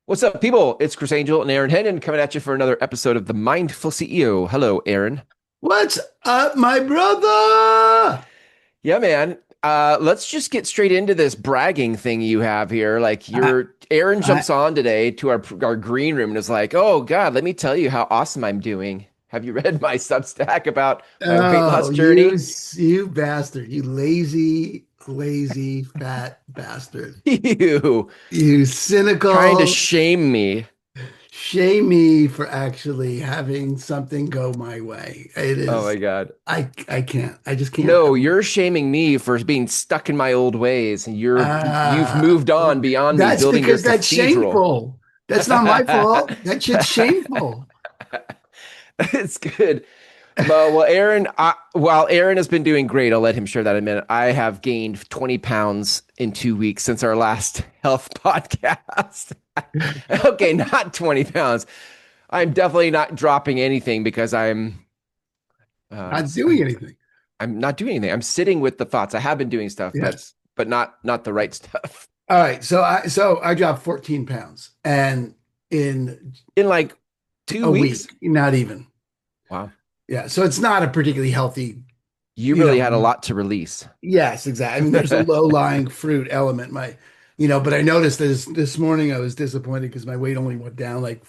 What's up, people? It's Chris Angel and Aaron Hennon coming at you for another episode of The Mindful CEO. Hello, Aaron. What's up, my brother? Yeah, man. Let's just get straight into this bragging thing you have here. Like I, your Aaron I, jumps on today to our green room and is like, "Oh God, let me tell you how awesome I'm doing. Have you read my Substack about my weight loss oh, journey?" you bastard, you lazy, fat bastard. You You trying to cynical, shame me. shame me for actually having something go my way. It Oh my is, God. I can't, I just can't. No, you're shaming me for being stuck in my old ways, and you've Uh, moved on beyond me, that's building your because that's cathedral. shameful. That's not my fault. That shit's shameful. It's good. Well, Aaron, while Aaron has been doing great, I'll let him share that in a minute. I have gained 20 pounds in 2 weeks since our last health podcast. Okay, not 20 pounds. I'm definitely not dropping anything because uh, Not doing I'm anything. I'm not doing anything. I'm sitting with the thoughts. I have been doing stuff, but Yes. not the right stuff. All right, so I dropped 14 pounds and in In like two a weeks. week, not even. Wow. Yeah, so it's not a particularly healthy, You you really know. had a lot to release. Yes, exactly. I mean, there's a low-lying fruit element. But I noticed this morning I was disappointed because my weight only went down like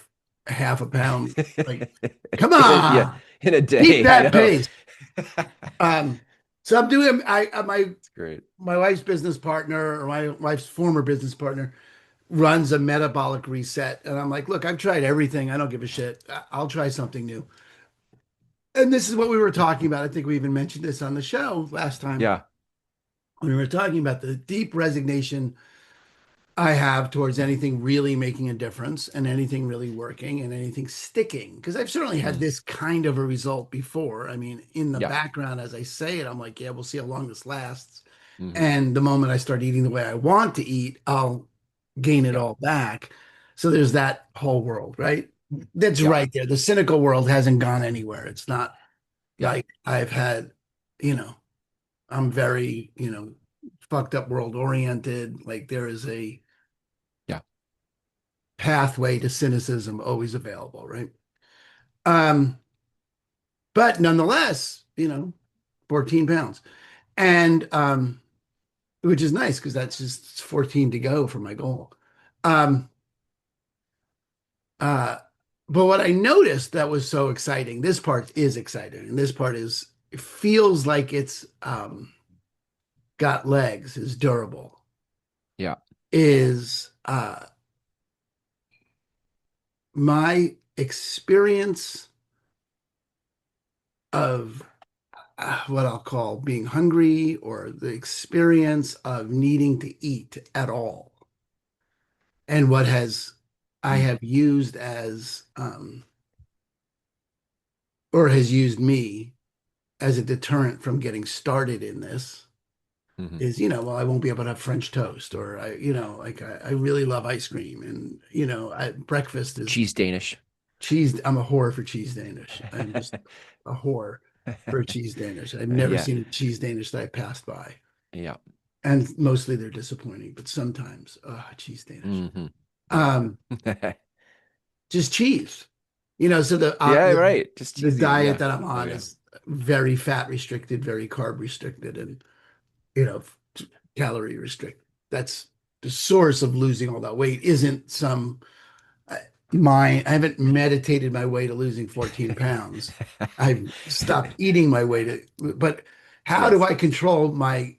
half a pound. Like, come Yeah, on, in a keep day. I that know. pace. So I'm doing It's great. my wife's business partner or my wife's former business partner runs a metabolic reset. And I'm like, look, I've tried everything. I don't give a shit. I'll try something new. And this is what we were talking about. I think we even mentioned this on the show last time. Yeah. We were talking about the deep resignation I have towards anything really making a difference and anything really working and anything sticking. Because I've certainly had Mm. this kind of a result before. I mean, in the Yeah. background, as I say it, I'm like, yeah, we'll see how long this lasts. Hmm. And the moment I start eating the way I want to eat, I'll gain it Yeah. all back. So there's that whole world, right? That's Yeah. right there. The cynical world hasn't gone anywhere. It's not Yeah. like I've had, you know, I'm very, fucked up world oriented. Like there is a Yeah. pathway to cynicism always available, right? Um, but nonetheless, 14 pounds. And which is nice because that's just 14 to go for my goal. Um, Uh, but what I noticed that was so exciting, this part is exciting, and this part is it feels like it's got legs, is durable, Yeah. is my experience of what I'll call being hungry or the experience of needing to eat at all. And what has I Mm. have used as or has used me as a deterrent from getting started in this Hmm. is, well, I won't be able to have French toast, or like I really love ice cream, and breakfast is Cheese Danish. cheese. I'm a whore for cheese Danish. I'm just a whore for cheese Danish. I've never Yeah. seen a cheese Danish that I passed by, Yeah. and mostly they're disappointing, but sometimes, cheese Danish. Hmm. Yeah. Um, just cheese. So Yeah. Right. Just the cheesy. diet Yeah. that I'm Oh on yeah. is very fat restricted, very carb restricted, and you know, calorie restrict. That's the source of losing all that weight. Isn't some uh, I haven't meditated my way to losing 14 pounds. I've stopped eating my way to, but how do Yes. I control my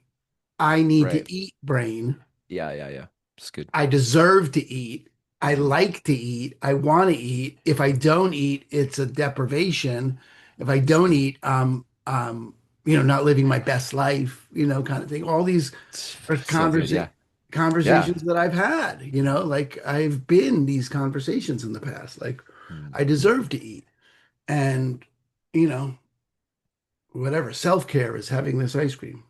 I need Right. to eat brain? Yeah. Yeah. Yeah. It's good. I deserve to eat. I like to eat. I want to eat. If I don't eat, it's a deprivation. If I don't eat, not living my best life, kind of thing. All these are So good. Yeah. Yeah. conversations that I've had, like I've been these conversations in the past. Like Mm. I deserve to eat. And, you know, whatever. Self-care is having this ice cream.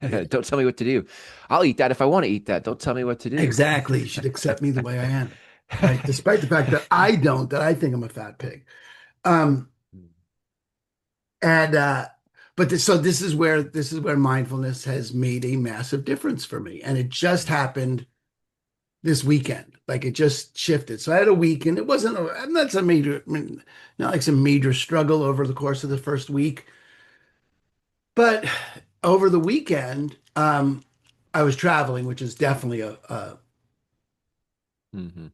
Don't tell me what to do. I'll eat that if I want to eat that. Don't tell me what to do. Exactly. You should accept me the way I am. Right. Despite the fact that I don't, that I think I'm a fat pig. Um, and but so this is where mindfulness has made a massive difference for me. And it just happened this weekend. Like it just shifted. So I had a week and it wasn't, I'm not some major, I mean, not like some major struggle over the course of the first week. But over the weekend, I was traveling, which is definitely a Hmm.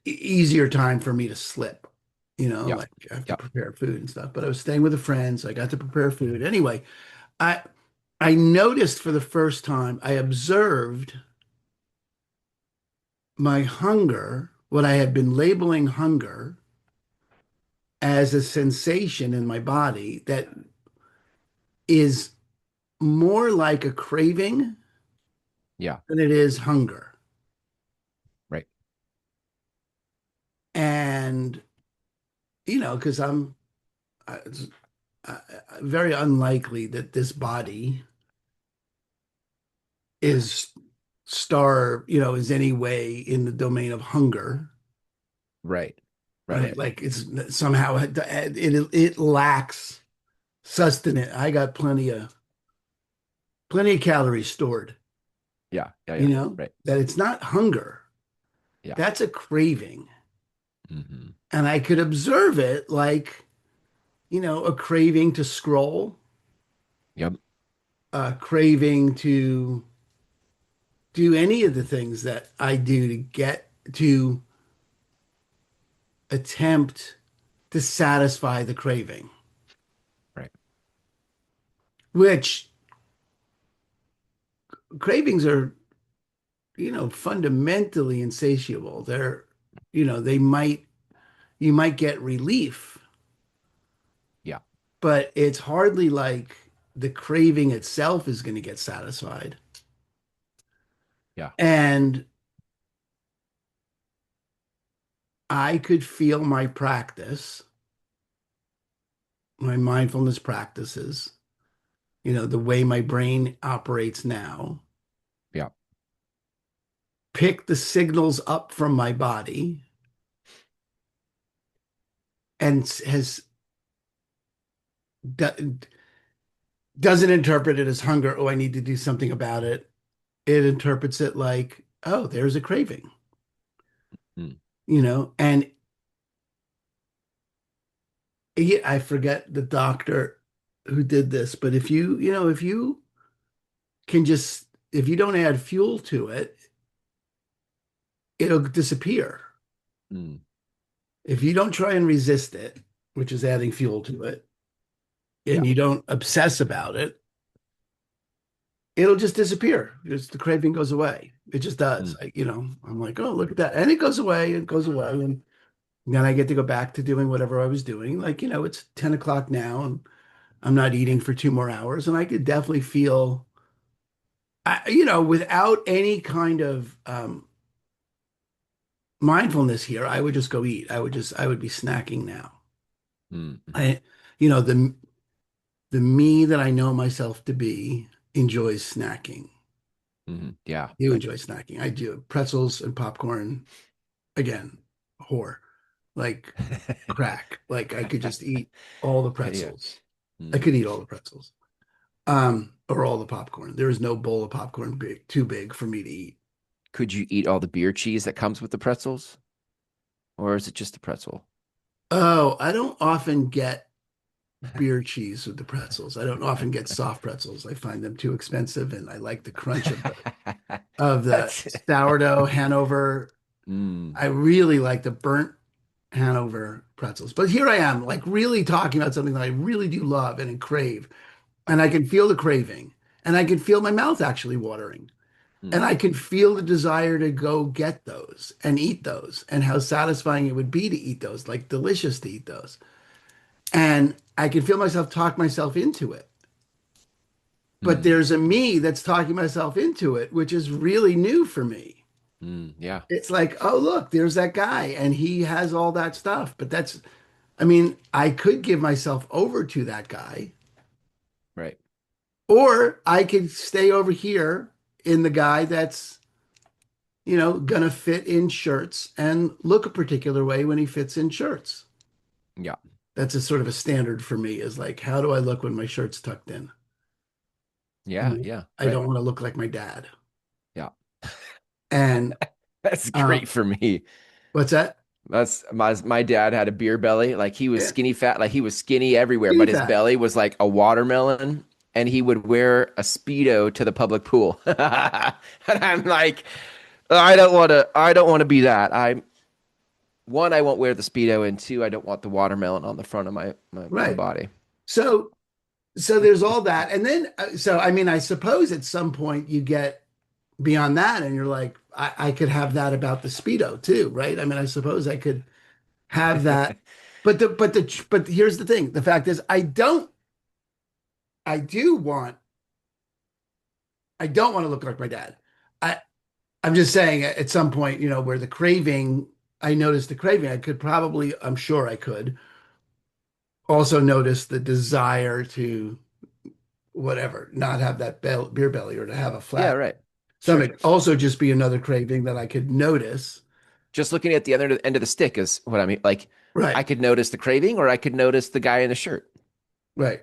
easier time for me to slip. Yep. Like I have to Yep. prepare food and stuff. But I was staying with a friend, so I got to prepare food. Anyway, I I noticed for the first time, I observed my hunger, what I had been labeling hunger, as a sensation in my body that is more like a craving Yeah. than it is hunger. Right. And, because it's uh, very unlikely that this body is is any way in the domain of hunger, Right. Right. right? Right. Like it's somehow it lacks sustenance. I got plenty of calories stored, Yeah. Yeah. Yeah. Right. that it's not hunger. Yeah. That's a craving. Hmm. And I could observe it like, a craving to scroll, Yep. a craving to do any of the things that I do to get to attempt to satisfy the craving, Right. which cravings are, fundamentally insatiable. They you might get relief, Yeah. but it's hardly like the craving itself is going to get satisfied. Yeah. And I could feel my practice, my mindfulness practices, the way my brain operates now, Yeah. pick the signals up from my body and has do- doesn't interpret it as hunger. Oh, I need to do something about it. It interprets it like, oh, there's a craving, Mm. and I forget the doctor who did this, but if you can just, if you don't add fuel to it, it'll disappear. Mm. If you don't try and resist it, which is adding fuel to it, Yeah. and you don't obsess about it, it'll just disappear. Just the craving goes away. It just does. Mm. I'm like, oh, look at that. And it goes away, and goes away. And then I get to go back to doing whatever I was doing. Like, it's 10 o'clock now, and I'm not eating for 2 more hours. And I could definitely feel, without any kind of mindfulness here, I would just go eat. I would be snacking now. Mm. Hmm. I, you know, the me that I know myself to be enjoys snacking. Hmm. Yeah. You enjoy snacking. I do. Pretzels and popcorn, again, whore, like crack. Like I could just eat all the Yeah. pretzels. I Mm. could eat all the pretzels, or all the popcorn. There is no bowl of popcorn too big for me to eat. Could you eat all the beer cheese that comes with the pretzels, or is it just the pretzel? Oh, I don't often get beer cheese with the pretzels. I don't often get soft pretzels. I find them too expensive, and I like the crunch of the That's sourdough Hanover. mm. I really like the burnt Hanover pretzels. But here I am, like really talking about something that I really do love and crave. And I can feel the craving. And I can feel my mouth actually watering. And Mm. I can feel the desire to go get those and eat those and how satisfying it would be to eat those, like delicious to eat those. And I can feel myself talk myself into it. But Mm. there's a me that's talking myself into it, which is really new for me. Mm. Yeah. It's like, oh, look, there's that guy and he has all that stuff. But I mean, I could give myself over to that guy, Right. or I could stay over here in the guy that's, gonna fit in shirts and look a particular way when he fits in shirts. Yeah. That's a sort of a standard for me is like, how do I look when my shirt's tucked in? Yeah. Yeah. I Right. don't want to look like my dad. Yeah. And That's Uh, great for me. what's that? That's my dad had a beer belly. Like he was Yeah, skinny fat, like he was skinny everywhere, skinny but his fat. belly was like a watermelon and he would wear a Speedo to the public pool. And I'm like, I don't want to be that. One, I won't wear the Speedo, and two, I don't want the watermelon on the front of my Right. body. So, so there's all that, and then, so I mean, I suppose at some point you get beyond that, and you're like, I could have that about the Speedo too, right? I mean, I suppose I could have that, but here's the thing: the fact is, I do want, I don't want to look like my dad. I, I'm just saying, at some point, where the craving, I noticed the craving. I could probably, I'm sure I could also notice the desire to whatever, not have that beer belly or to have a Yeah, flat right. Sure. stomach. Also, just be another craving that I could notice. Just looking at the other end of the stick is what I mean. Like I Right, could notice the craving, or I could notice the guy in the shirt. right.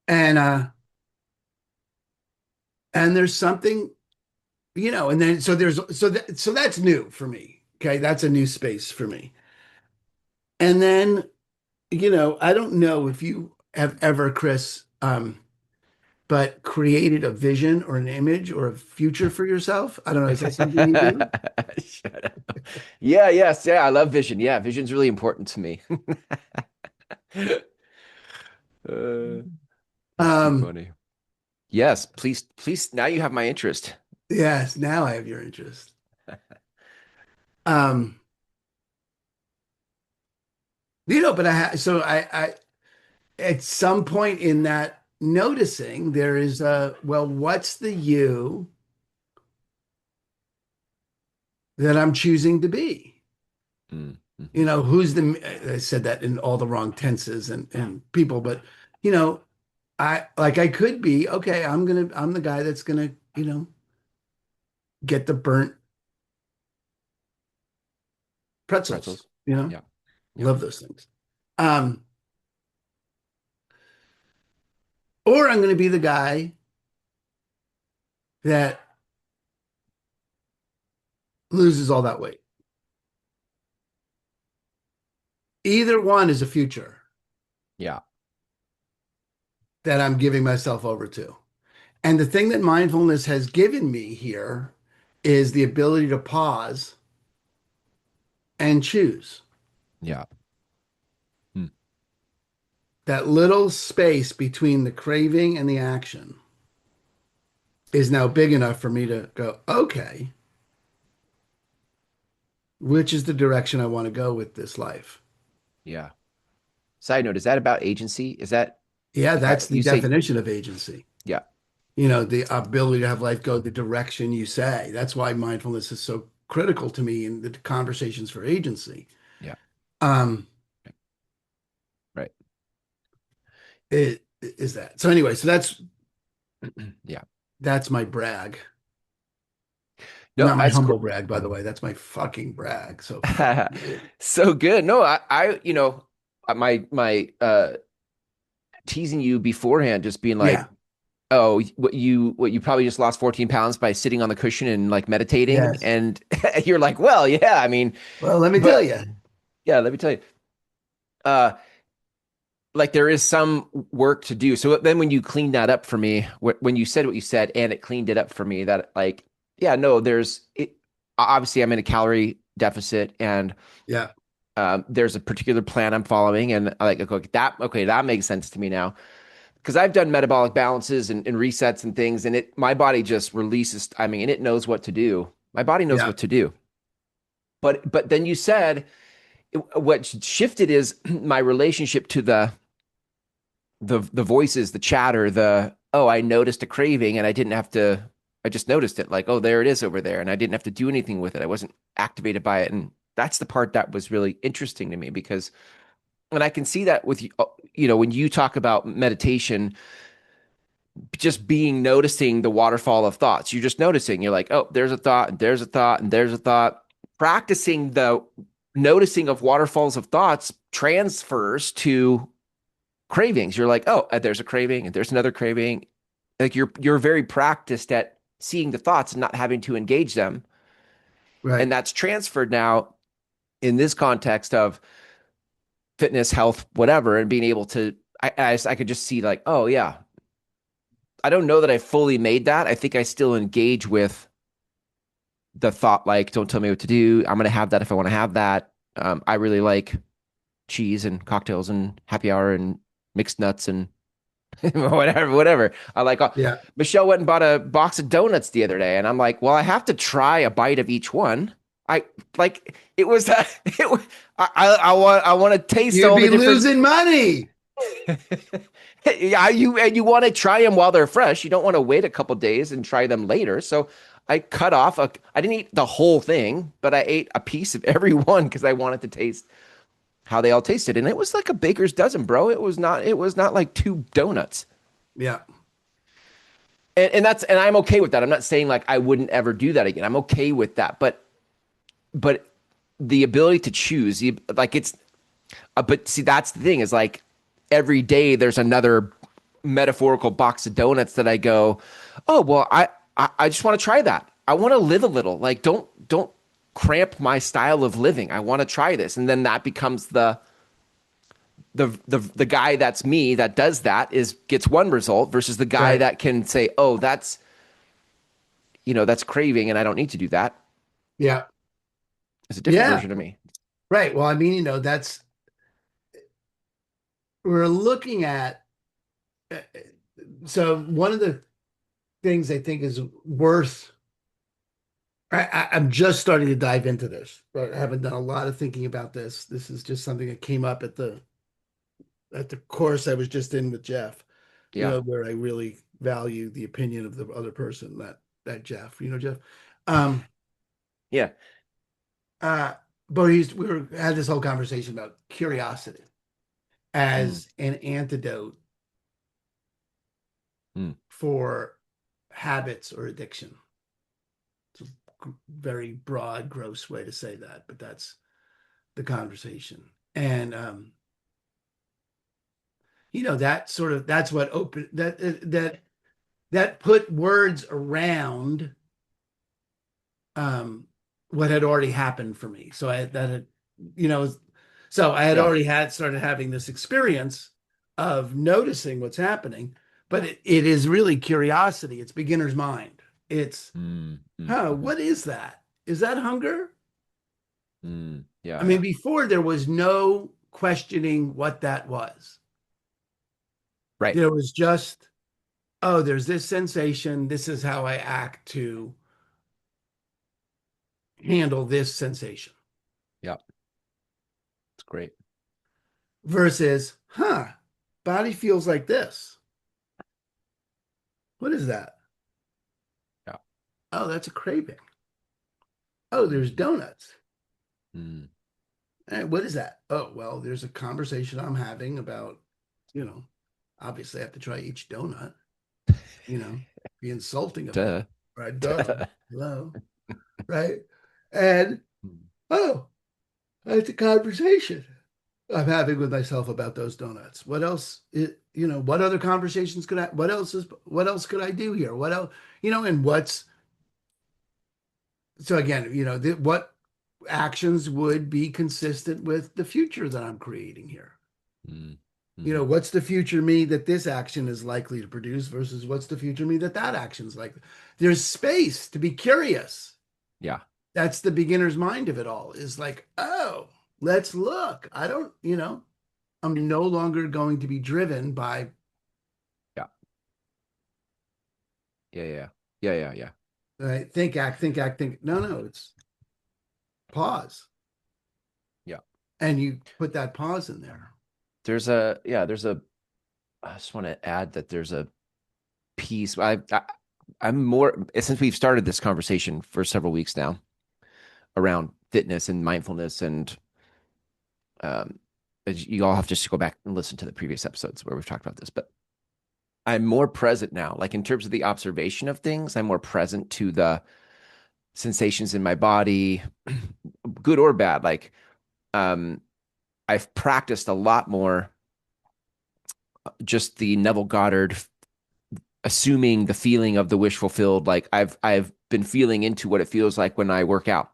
And there's something, and then so that's new for me. Okay, that's a new space for me. And then, I don't know if you have ever, Chris, but created a vision or an image or a future for yourself. I don't know. Is that something you do? Shut up. Yeah, yes, yeah. I love vision. Yeah, vision's really important to me. Uh, that's too Um, funny. Yes, please, please. Now you have my interest. yes, now I have your interest. Um, but at some point in that noticing, there is well, what's the you that I'm choosing to be? Mm, mhm. Who's I said that in all the wrong tenses and people, but you know, I could be, okay, I'm the guy that's gonna, get the burnt pretzels, Pretzels. you know, Yeah, yeah, love those things. Um, or I'm gonna be the guy that loses all that weight. Either one is a future yeah, that I'm giving myself over to. And the thing that mindfulness has given me here is the ability to pause and choose. yeah. Mm, That little space between the craving and the action is now big enough for me to go, okay, which is the direction I want to go with this life? yeah. Side note, is that about agency? Is that Yeah, if I that's the you say definition of agency. yeah, The ability to have life go the direction you say. That's why mindfulness is so critical to me in the conversations for agency. yeah, Um, right. it is that. So anyway, so Yeah. that's my brag. No, Not my that's humble cool. brag, by the way. That's my fucking brag. So fucking good. So good. No, my teasing you beforehand, just being like, Yeah. oh, what you probably just lost 14 pounds by sitting on the cushion and like meditating. Yes. And you're like, well, yeah, I mean, Well, let me tell but you. yeah, let me tell you. Uh, like there is some work to do. So then when you cleaned that up for me, when you said what you said and it cleaned it up for me, that like, yeah, no, there's it. Obviously, I'm in a calorie deficit and Yeah. there's a particular plan I'm following, and I like okay, that makes sense to me now because I've done metabolic balances and resets and things, and it my body just releases. I mean, and it knows what to do. My body knows Yeah. what to do. But then you said what shifted is my relationship to the voices, the chatter, the oh, I noticed a craving and I didn't have to. I just noticed it, like oh, there it is over there, and I didn't have to do anything with it. I wasn't activated by it, and that's the part that was really interesting to me because and I can see that with when you talk about meditation, just being noticing the waterfall of thoughts. You're just noticing. You're like, oh, there's a thought, and there's a thought, and there's a thought. Practicing the noticing of waterfalls of thoughts transfers to cravings. You're like, oh, there's a craving, and there's another craving. Like you're very practiced at seeing the thoughts and not having to engage them. Right. And that's transferred now in this context of fitness, health, whatever, and being able to, I could just see like, oh yeah, I don't know that I fully made that. I think I still engage with the thought like, don't tell me what to do. I'm going to have that if I want to have that. I really like cheese and cocktails and happy hour and mixed nuts and whatever. I like. Yeah. Michelle went and bought a box of donuts the other day, and I'm like, well, I have to try a bite of each one. I like it was. It was I want to taste You'd all the be different. losing money. Yeah, you want to try them while they're fresh. You don't want to wait a couple days and try them later. So I cut off a. I didn't eat the whole thing, but I ate a piece of every one because I wanted to taste how they all tasted, and it was like a baker's dozen, bro. It was not. It was not like two donuts. Yeah. And that's and I'm okay with that. I'm not saying like I wouldn't ever do that again. I'm okay with that. But the ability to choose, like it's but see that's the thing is like every day there's another metaphorical box of donuts that I go, "Oh, well, I just want to try that. I want to live a little. Like don't cramp my style of living. I want to try this." And then that becomes the guy that's me that does that is gets one result versus the guy Right. that can say, "Oh, that's craving and I don't need to do that." Yeah. It's a different Yeah. version of me. Right. Well, I mean, that's we're looking at. So one of the things I think is worth. I'm just starting to dive into this, but I haven't done a lot of thinking about this. This is just something that came up at the course I was just in with Jeff, Yeah. where I really value the opinion of the other person, that Jeff, Jeff. Um, Yeah. uh, but had this whole conversation about curiosity Mm, as an antidote mm, for habits or addiction. It's a very broad, gross way to say that, but that's the conversation. And that's what open that put words around um what had already happened for me. So I that had, you know, so I had yeah. already had started having this experience of noticing what's happening, but it is really curiosity. It's beginner's mind. It's, Mm, mm, mhm, what is that? Is that hunger? I yeah. mean, Yeah. before there was no questioning what that was. Right. There was just, oh, there's this sensation. This is how I act to handle this sensation Yeah. It's great. versus, body feels like this. What is that? Yeah. Oh, that's a craving. Oh, there's Mm, donuts. mm, What is that? Oh, well, there's a conversation I'm having about, you know, obviously I have to try each donut, be insulting about duh. it. Right? Duh. Hello. Right. And, Mm, oh, it's a conversation I'm having with myself about those donuts. What else? What other conversations could I? What else could I do here? What else? And what's so again? What actions would be consistent with the future that I'm creating here? mm, mhm. What's the future me that this action is likely to produce versus what's the future me that that action's like? There's space to be curious. Yeah. That's the beginner's mind of it all. Is like, oh, let's look. I don't, I'm no longer going to be driven by Yeah. Yeah. Yeah. Yeah. Yeah. Yeah. think, act, think, act, think. No, no, it's pause. Yeah. And you put that pause in there. There's a I just want to add that there's a piece I'm more since we've started this conversation for several weeks now around fitness and mindfulness and um you all have to just go back and listen to the previous episodes where we've talked about this, but I'm more present now. Like in terms of the observation of things, I'm more present to the sensations in my body, good or bad. Like um I've practiced a lot more just the Neville Goddard assuming the feeling of the wish fulfilled. Like I've been feeling into what it feels like when I work out.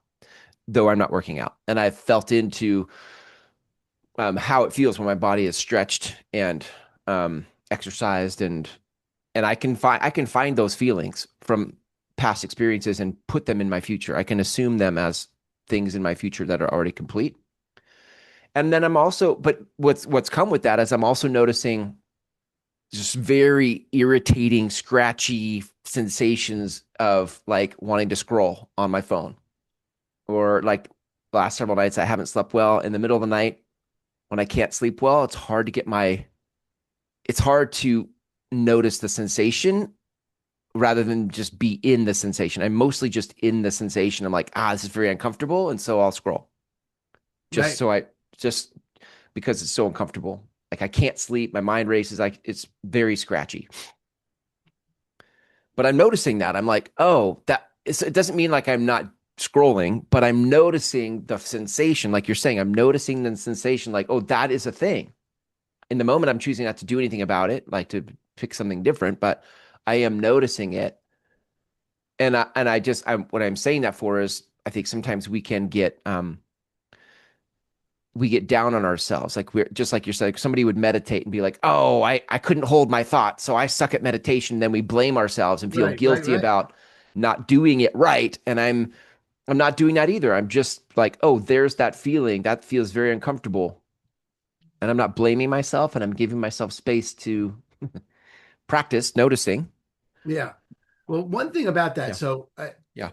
though I'm not working out. And I've felt into how it feels when my body is stretched and exercised, and I can find those feelings from past experiences and put them in my future. I can assume them as things in my future that are already complete. And then I'm also, but what's come with that is I'm also noticing just very irritating, scratchy sensations of like wanting to scroll on my phone, or like the last several nights I haven't slept well. In the middle of the night when I can't sleep well, it's hard to notice the sensation rather than just be in the sensation. I'm mostly just in the sensation. I'm like, this is very uncomfortable. And so I'll scroll just Right. so I just because it's so uncomfortable. Like I can't sleep. My mind races. Like it's very scratchy. But I'm noticing that. I'm like, it doesn't mean like I'm not scrolling, but I'm noticing the sensation. Like you're saying, I'm noticing the sensation like, oh, that is a thing. In the moment, I'm choosing not to do anything about it, like to pick something different, but I am noticing it. And what I'm saying that for is I think sometimes we get down on ourselves. Like we're just like you're saying, somebody would meditate and be like, oh, I couldn't hold my thoughts. So I suck at meditation. Then we blame ourselves and feel Right. Right. guilty Right. about not doing it right. And I'm not doing that either. I'm just like, oh, there's that feeling. That feels very uncomfortable. And I'm not blaming myself, and I'm giving myself space to practice noticing. Yeah. Well, one thing about that. Yeah. So Yeah.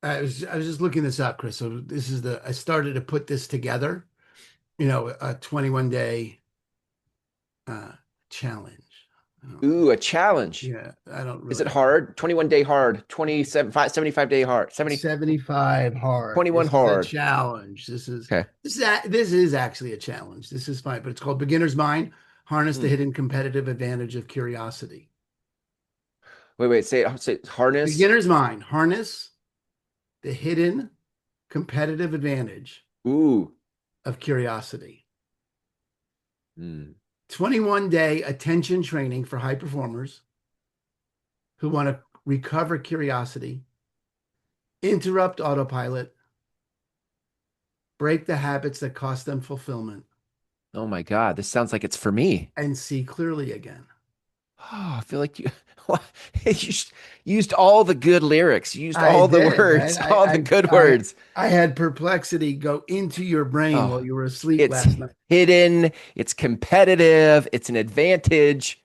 I was just looking this up, Chris. So this is I started to put this together, a 21 day uh challenge. I don't know. Ooh, a challenge. Yeah, I don't Is really it know what hard? 21 day hard, 75 day hard, 75 hard. 21 This is a hard. challenge. This is Okay. this is this is actually a challenge. This is fine, but it's called Beginner's Mind. Harness the Hmm. hidden competitive advantage of curiosity. Wait, say harness. Beginner's Mind. Harness the hidden competitive advantage Ooh. of curiosity. Hmm. 21-day attention training for high performers who want to recover curiosity, interrupt autopilot, break the habits that cost them fulfillment, Oh my God, this sounds like it's for me. and see clearly again. Oh, I feel like you, you used all the good lyrics, you used I all the did, right? words, all the good words. I had perplexity go into your brain while Oh, you were asleep it's last night. hidden, it's competitive, it's an advantage.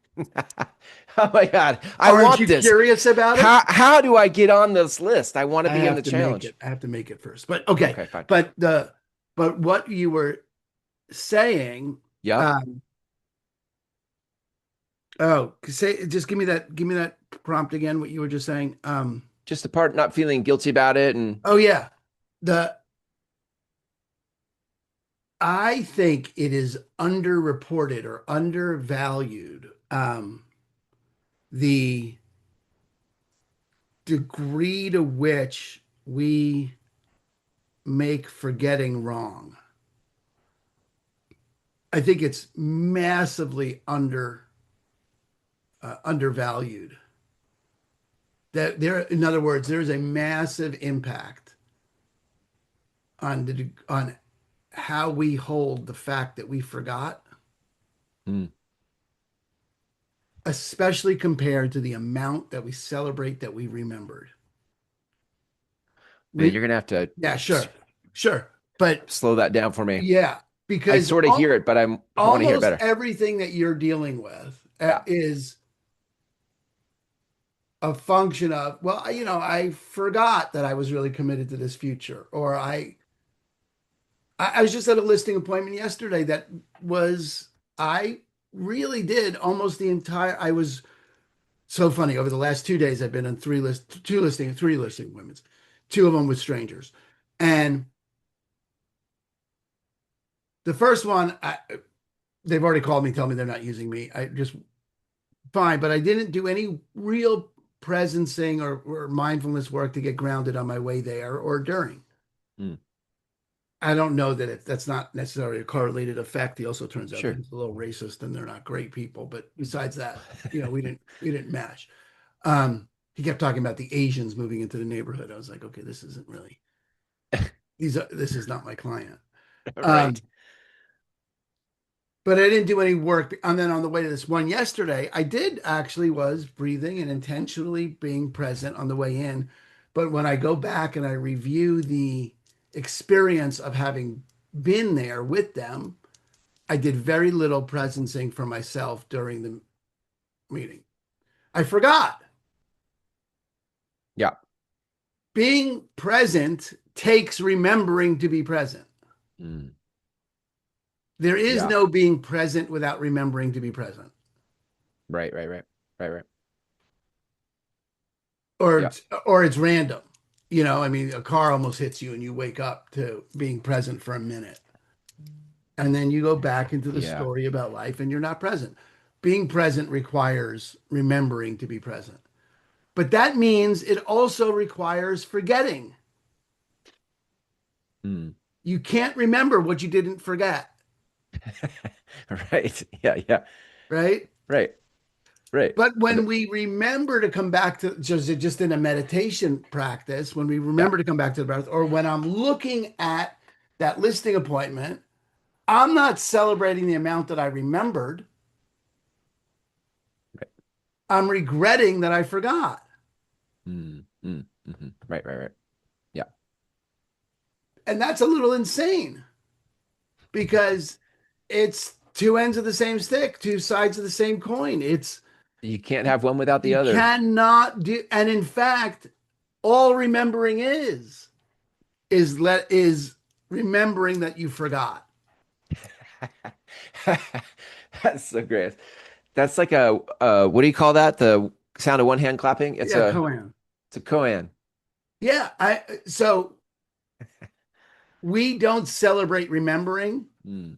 Oh my God, I Aren't want you this. curious about it? How do I get on this list? I want to I be on have the to make challenge. it. I have to make it first. But okay. Okay, fine. But what you were saying, Yep. um, oh, say just give me that prompt again, what you were just saying. Just the part not feeling guilty about it. And Oh yeah. The I think it is underreported or undervalued, the degree to which we make forgetting wrong. I think it's massively undervalued. That there, in other words, there's a massive impact on how we hold the fact that we forgot, mm, especially compared to the amount that we celebrate that we remembered. man, Re- you're gonna have to yeah, sure, sure, but slow that down for me. yeah, I because sort of hear it, but I want to hear it almost better. everything that you're dealing with Yeah. is a function of, well, I forgot that I was really committed to this future, or I was just at a listing appointment yesterday that was, I really did almost the entire, I was so funny. Over the last 2 days, I've been on three listing appointments, two of them with strangers. And the first one, they've already called me, tell me they're not using me. I just, fine, but I didn't do any real presencing or mindfulness work to get grounded on my way there or during. Mm, I don't know that that's not necessarily a correlated effect. He also turns out that sure. he's a little racist and they're not great people. But besides that, we didn't match. He kept talking about the Asians moving into the neighborhood. I was like, okay, this isn't really. this is not my client. Right. Um, but I didn't do any work. And then on the way to this one yesterday, I did actually was breathing and intentionally being present on the way in. But when I go back and I review the experience of having been there with them, I did very little presencing for myself during the meeting. I forgot. Yeah. Being present takes remembering to be present. Mm. There is Yeah. no being present without remembering to be present. Right, right, right. Right, right. or Yeah. it's, or it's random. I mean, a car almost hits you and you wake up to being present for a minute. And then you go back into the Yeah. story about life and you're not present. Being present requires remembering to be present. But that means it also requires forgetting. Mm. You can't remember what you didn't forget, Right. Yeah, yeah. right? Right. Right. But And when we remember to come back to just in a meditation practice, when we yeah. remember to come back to the breath, or when I'm looking at that listing appointment, I'm not celebrating the amount that I remembered. Right. I'm regretting that I forgot. Mm. Mm. Right, right, right. Yeah. And that's a little insane because it's two ends of the same stick, two sides of the same coin. You can't have one without the You other. cannot do, and in fact, all remembering is remembering that you forgot. That's so great. That's like a what do you call that? The sound of one hand clapping? Yeah, koan. It's a koan. Yeah, I so we don't celebrate remembering Mm.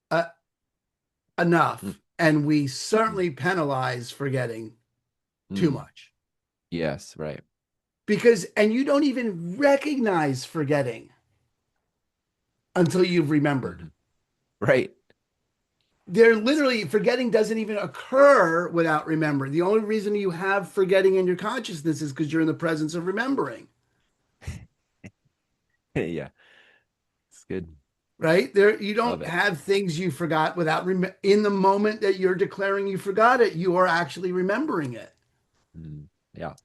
uh, Mm. enough, and we Mm. certainly penalize forgetting too Mm. much. Yes, right. And you don't even recognize forgetting until you've remembered. Hmm. Right. They're literally forgetting doesn't even occur without remembering. The only reason you have forgetting in your consciousness is because you're in the presence of remembering, Yeah, it's good. right? There, you Love don't it. have things you forgot in the moment that you're declaring you forgot it, you are actually remembering it. Mm. Yeah.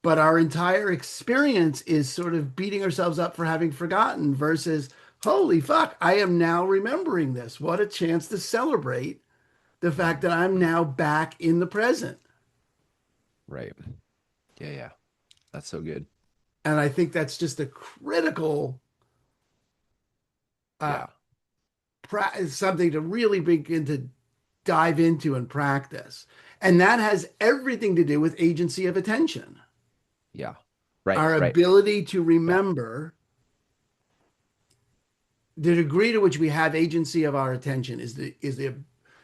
But our entire experience is sort of beating ourselves up for having forgotten versus, holy fuck, I am now remembering this. What a chance to celebrate the fact Mm. that I'm Mm. now back in the present. Right. Yeah, yeah. That's so good. And I think that's just a critical uh, Yeah. something to really begin to dive into and practice. And that has everything to do with agency of attention, Yeah. Right, our right. ability to Yeah. remember. The degree to which we have agency of our attention is the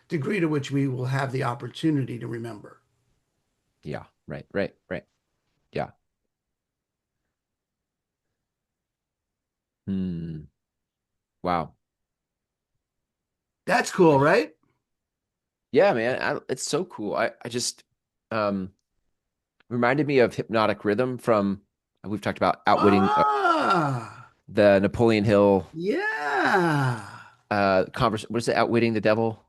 degree to which we will have the opportunity to remember. Yeah. Right, right, right. Yeah. Hmm. Wow. That's cool, right? Yeah, man. It's so cool. I just um reminded me of hypnotic rhythm from we've talked about outwitting Ah, the Napoleon Hill yeah. converse. What is it? Outwitting the devil.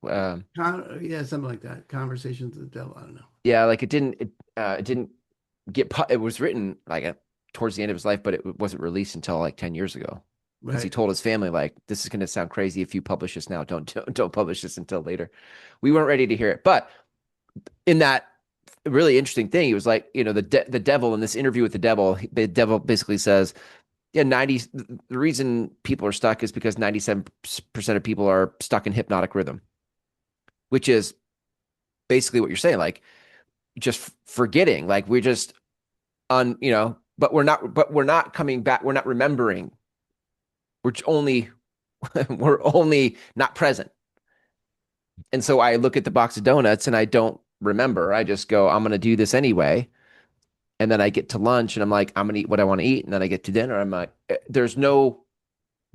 Yeah, something like that. Conversations with the devil. I don't know. Yeah, like it didn't it was written like towards the end of his life, but it wasn't released until like 10 years ago because he Right. told his family like this is going to sound crazy if you publish this now. Don't publish this until later. We weren't ready to hear it, but in that really interesting thing, he was like, the devil in this interview with the devil basically says, yeah, 90 the reason people are stuck is because 97% of people are stuck in hypnotic rhythm, which is basically what you're saying, like just forgetting, like we're just on, but we're not coming back, we're not remembering, we're only we're only not present. And so I look at the box of donuts and I don't remember. I just go, I'm going to do this anyway. And then I get to lunch and I'm like, I'm going to eat what I want to eat. And then I get to dinner. I'm like, there's no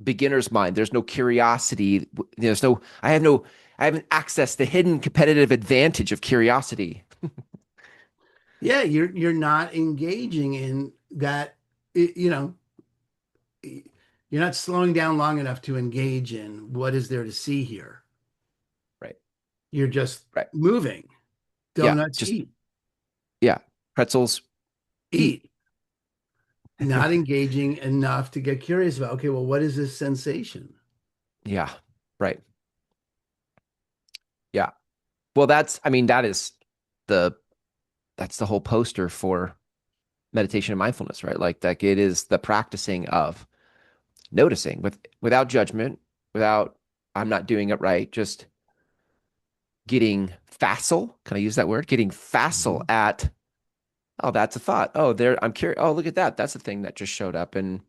beginner's mind. There's no curiosity. I haven't accessed the hidden competitive advantage of curiosity. Yeah, you're not engaging in that, you know. you're not slowing down long enough to engage in what is there to see here. Right. You're just Right. moving. Yeah. Donuts, Just eat, yeah. Pretzels, eat. eat, not engaging enough to get curious about, okay, well, what is this sensation? Yeah. Right. Yeah. Well, I mean, the that's the whole poster for meditation and mindfulness, right? Like it is the practicing of noticing without judgment, without I'm not doing it right, just getting facile. Can I use that word? Getting facile Mhm. at, oh, that's a thought. Oh, there, I'm curious. Oh, look at that. That's a thing that just showed up, and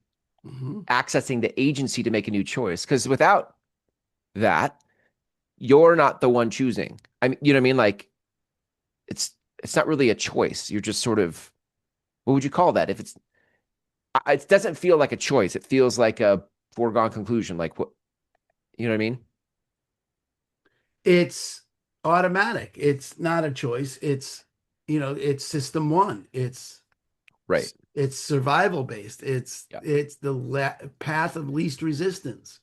Mhm. accessing the agency to make a new choice. Because without that, you're not the one choosing. I mean, you know what I mean? Like it's it's not really a choice. You're just sort of, what would you call that? If it doesn't feel like a choice. It feels like a foregone conclusion. Like what, you know what I mean? It's automatic. It's not a choice. It's system one. Right. It's survival based. Yeah. It's the path of least resistance.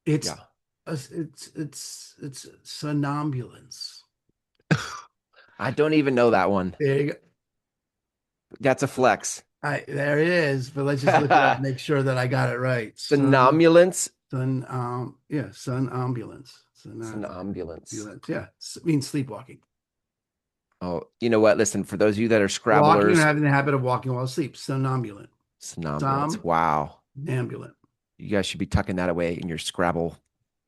It's Yeah. it's somnambulance. I don't even know that one. There you go. That's a flex. There it is. But let's just look it up, make sure that I got it right. Somnambulance. Yeah, sun ambulance. Somnambulance. Ambulance. Yeah, means sleepwalking. Oh, you know what? Listen, for those of you that are Walking or Scrabblers, having the habit of walking while asleep. Somnambulant. somnambulance. Wow. Somnambulant. You guys should be tucking that away in your Scrabble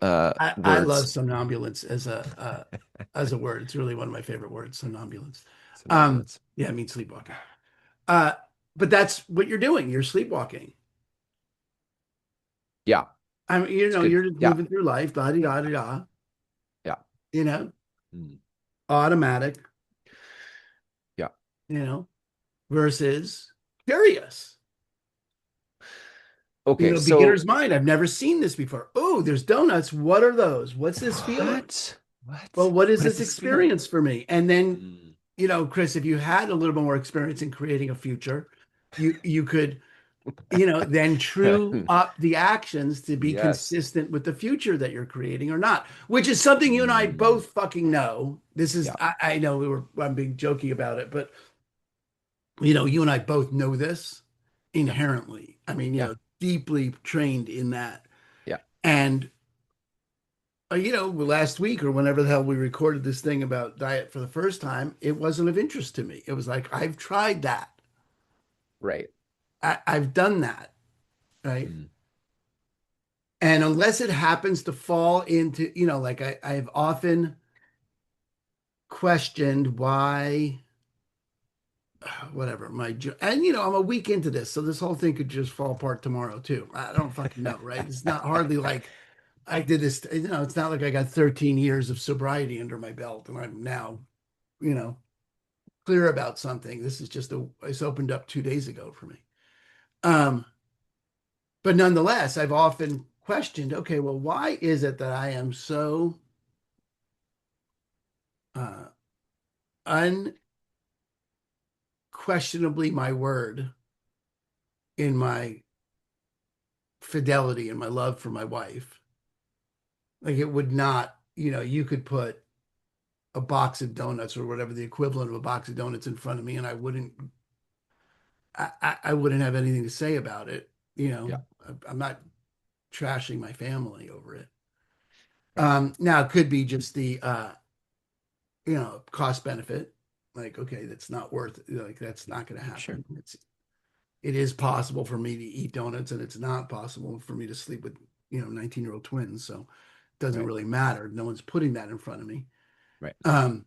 I love words. somnambulance as a word. It's really one of my favorite words, somnambulance. Somnambulance. Yeah, it means sleepwalking. Uh, but that's what you're doing. You're sleepwalking. Yeah, I mean, it's good. you're just Yeah, moving through life, da da da da, yeah, you know, mm, automatic, yeah. you know, versus curious. Okay, Beginner's so mind. I've never seen this before. Oh, there's donuts. What are those? What's this feeling? what? Well, What? what is What is this this feeling? experience for me? And then, Mm, Chris, if you had a little bit more experience in creating a future, you could, then true up the actions to be yes. consistent with the future that you're creating or not, which is something you and I Mm, both fucking know. This is, yeah, I know I'm being jokey about it, but you and I both know this inherently. I mean, yeah, deeply trained in that. yeah. And last week or whenever the hell we recorded this thing about diet for the first time, it wasn't of interest to me. It was like, I've tried that. Right. I've done that. Right. Mm, And unless it happens to fall into, like I've often questioned why, whatever, and I'm a week into this. So this whole thing could just fall apart tomorrow too. I don't fucking know. Right. It's not hardly like I did this, it's not like I got 13 years of sobriety under my belt and I'm now, you know, clear about something. This is just it's opened up 2 days ago for me. Um, but nonetheless, I've often questioned, okay, well, why is it that I am so uh, unquestionably my word in my fidelity and my love for my wife? Like it would not, you could put a box of donuts or whatever the equivalent of a box of donuts in front of me, and I wouldn't have anything to say about it. yeah. I'm not trashing my family over it. Right. Now it could be just the cost benefit. Like, okay, that's not worth it. Like that's not going to Sure. happen. It is possible for me to eat donuts, and it's not possible for me to sleep with 19-year-old twins. So it doesn't Right. really matter. No one's putting that in front of me. Right. Um,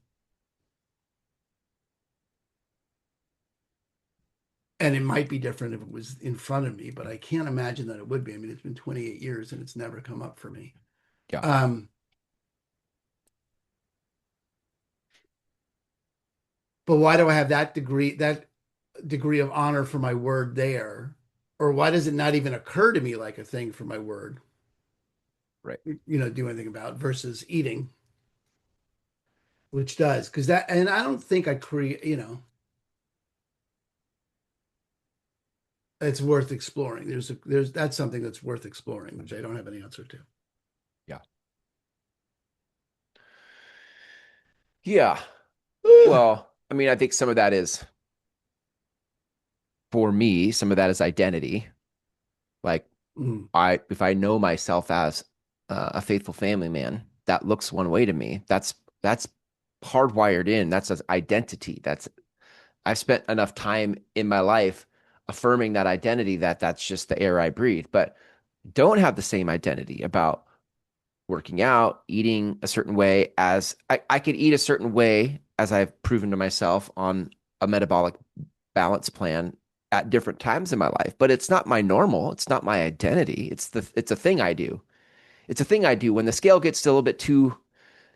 and it might be different if it was in front of me, but I can't imagine that it would be. I mean, it's been 28 years and it's never come up for me. Yeah. Um, but why do I have that degree of honor for my word there? Or why does it not even occur to me like a thing for my word, Right. do anything about versus eating, which does, because and I don't think I create, it's worth exploring. There's that's something that's worth exploring, which I don't have an answer to. Yeah. Yeah. Ugh. Well, I mean, I think some of that is for me, some of that is identity. Like Mm, if I know myself as a faithful family man, that looks one way to me. That's hardwired in. That's an identity. That's I've spent enough time in my life affirming that identity that that's just the air I breathe. But don't have the same identity about working out, eating a certain way as I could eat a certain way as I've proven to myself on a metabolic balance plan at different times in my life, but it's not my normal. It's not my identity. It's a thing I do. It's a thing I do. When the scale gets still a little bit too,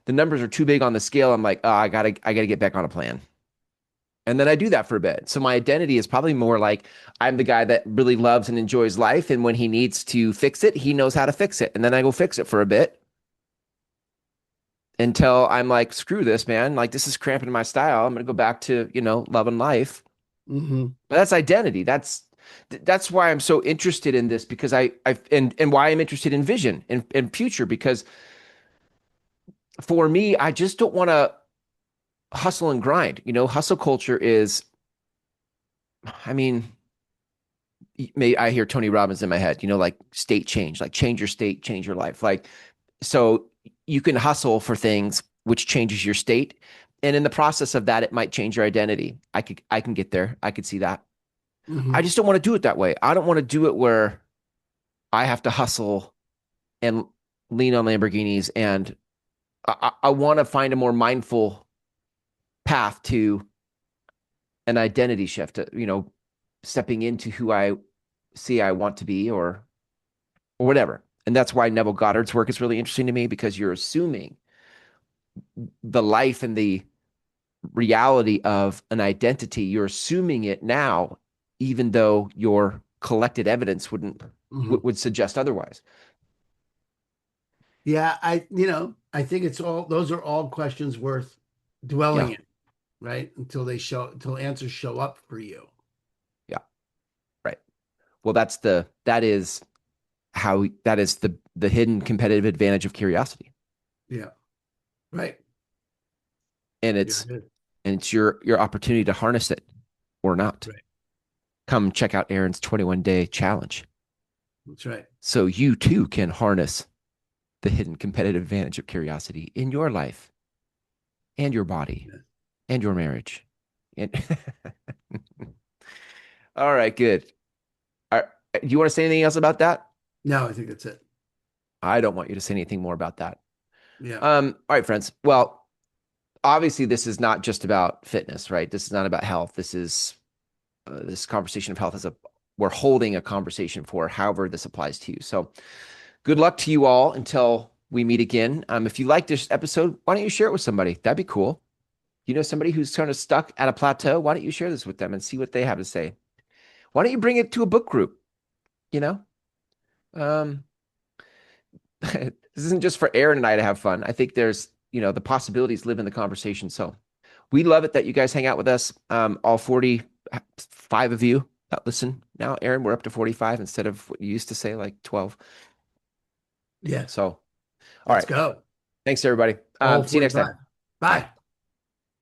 the numbers are too big on the scale. I'm like, oh, I gotta get back on a plan. And then I do that for a bit. So my identity is probably more like I'm the guy that really loves and enjoys life. And when he needs to fix it, he knows how to fix it. And then I go fix it for a bit until I'm like, screw this, man. Like this is cramping my style. I'm gonna go back to, loving life. hmm But that's identity. That's why I'm so interested in this because and why I'm interested in vision and future because for me, I just don't want to hustle and grind. Hustle culture is, I mean, I hear Tony Robbins in my head, like state change, like change your state, change your life. Like, so you can hustle for things which changes your state. And in the process of that, it might change your identity. I can get there. I could see that. I hmm just don't want to do it that way. I don't want to do it where I have to hustle and lean on Lamborghinis. And I want to find a more mindful path to an identity shift, stepping into who I see I want to be or whatever. And that's why Neville Goddard's work is really interesting to me because you're assuming the life and the reality of an identity. You're assuming it now, even though your collected evidence hmm would suggest otherwise. Yeah, I think it's all those are all questions worth dwelling Yeah. in, right? Until answers show up for you. Yeah. Right. Well, that is the hidden competitive advantage of curiosity. Yeah, right. And Yeah, it's your opportunity to harness it or not. right. Come check out Aaron's 21-day challenge. That's right. So you too can harness the hidden competitive advantage of curiosity in your life and your body Yeah. and your marriage. And all right, good. Do you want to say anything else about that? No, I think that's it. I don't want you to say anything more about that. Yeah, All right, friends. Well, obviously, this is not just about fitness, right? This is not about health. This conversation of health is we're holding a conversation for however this applies to you. So good luck to you all until we meet again. If you like this episode, why don't you share it with somebody? That'd be cool. You know, somebody who's kind of stuck at a plateau, why don't you share this with them and see what they have to say? Why don't you bring it to a book group? You know, um, this isn't just for Aaron and I to have fun. I think there's, the possibilities live in the conversation. So we love it that you guys hang out with us. All 45 of you that listen now. Aaron, we're up to 45 instead of what you used to say, like 12. yeah. So, all Let's right. go. Thanks, everybody. All See you next time. 45. Bye. Bye.